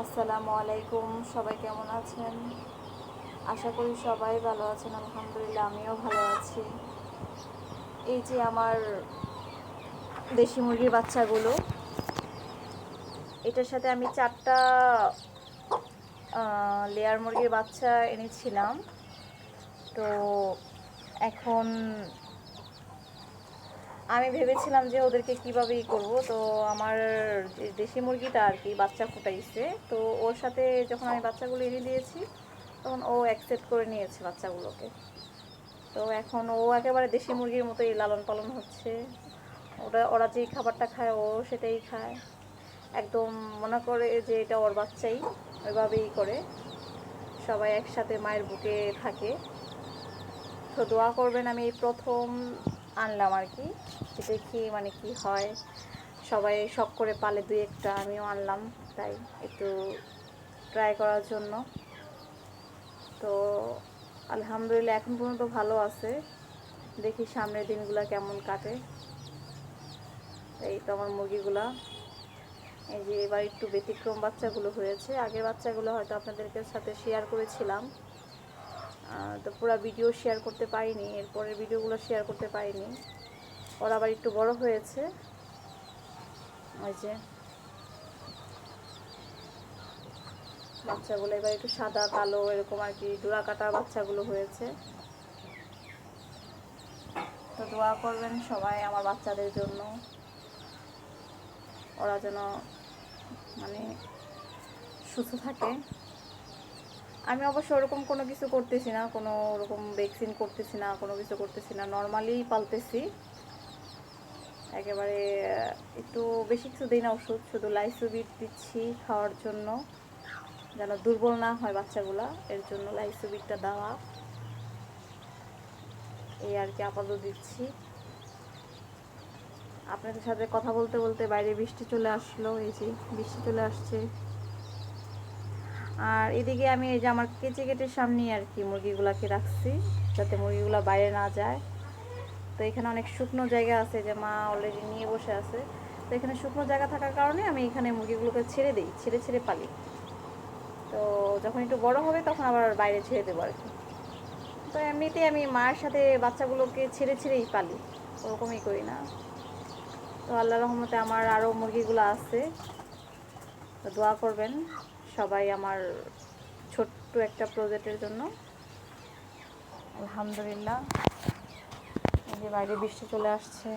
আসসালামু আলাইকুম, সবাই কেমন আছেন? আশা করি সবাই ভালো আছেন। আলহামদুলিল্লাহ, আমিও ভালো আছি। এই যে আমার দেশি মুরগির বাচ্চাগুলো, এটার সাথে আমি 4টা লেয়ার মুরগির বাচ্চা এনেছিলাম। তো এখন আমি ভেবেছিলাম যে ওদেরকে কীভাবে করব। তো আমার যে দেশি মুরগিটা আর কি বাচ্চা ফুটাইছে, তো ওর সাথে যখন আমি বাচ্চাগুলো এনে দিয়েছি তখন ও অ্যাকসেপ্ট করে নিয়েছে বাচ্চাগুলোকে। তো এখন ও একেবারে দেশি মুরগির মতোই লালন পালন হচ্ছে। ওরা যেই খাবারটা খায় ও সেটাই খায়, একদম মনে করে যে এটা ওর বাচ্চাই, ওইভাবেই করে। সবাই একসাথে মায়ের বুকে থাকে। তো দোয়া করবেন, আমি এই প্রথম আনলাম আর কি, যে দেখি মানে কি হয়। সবাই শখ করে পালে দুই একটা, আমিও আনলাম তাই একটু ট্রাই করার জন্য। তো আলহামদুলিল্লাহ এখন পর্যন্ত ভালো আছে। দেখি সামনের দিনগুলো কেমন কাটে। এই তো আমার মুরগিগুলা, এই যে এবার একটু ব্যতিক্রম বাচ্চাগুলো হয়েছে। আগের বাচ্চাগুলো হয়তো আপনাদেরকে সাথে শেয়ার করেছিলাম, তো পুরো ভিডিও শেয়ার করতে পারিনি, এরপরের ভিডিওগুলো শেয়ার করতে পারিনি। ওরা আবার একটু বড় হয়েছে। ওই যে বাচ্চাগুলো এবার একটু সাদা কালো এরকম আর কি ডোরা কাটা বাচ্চাগুলো হয়েছে। তো দোয়া করবেন সবাই আমার বাচ্চাদের জন্য, ওরা যেন মানে সুস্থ থাকে। আমি অবশ্য ওরকম কোনো কিছু করতেছি না, কোনো ওরকম ভ্যাকসিন করতেছি না, কোনো কিছু করতেছি না, নর্মালি পালতেছি একেবারে। একটু বেশি কিছু দিই না ওষুধ, শুধু লাইসোবিট দিচ্ছি খাওয়ার জন্য, যেন দুর্বল না হয় বাচ্চাগুলা, এর জন্য লাইসোবিটটা দেওয়া, এই আর কি আপাতত দিচ্ছি। আপনাদের সাথে কথা বলতে বলতে বাইরে বৃষ্টি চলে আসলো, এই যে বৃষ্টি চলে আসছে। আর এদিকে আমি এই যে আমার কেচে কেটের সামনে আর কি মুরগিগুলাকে রাখছি, যাতে মুরগিগুলো বাইরে না যায়। তো এখানে অনেক শুকনো জায়গা আছে, যে মা অলরেডি নিয়ে বসে আছে। তো এখানে শুকনো জায়গা থাকার কারণে আমি এখানে মুরগিগুলোকে ছেড়ে দিই, ছেড়ে ছেড়ে পালি। তো যখন একটু বড় হবে তখন আবার বাইরে ছেড়ে দেবো আর কি। তো এমনিতেই আমি মায়ের সাথে বাচ্চাগুলোকে ছেড়ে ছেড়েই পালি, ওরকমই করি না। তো আল্লাহর রহমতে আমার আরও মুরগিগুলো আছে। তো দোয়া করবেন সবাই আমার ছোট্ট একটা প্রজেক্টের জন্য। আলহামদুলিল্লাহ, এই যে বাইরে বৃষ্টি চলে আসছে,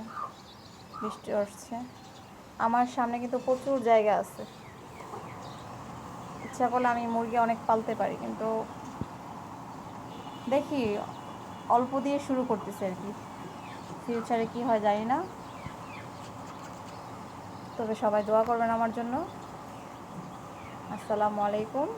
বৃষ্টি আসছে। আমার সামনে কিন্তু প্রচুর জায়গা আছে, ইচ্ছা করলে আমি মুরগি অনেক পালতে পারি, কিন্তু দেখি অল্প দিয়ে শুরু করতেছি আর কি, ফিউচারে কি হয় জানি না। তবে সবাই দোয়া করবেন আমার জন্য। আসসালামু আলাইকুম।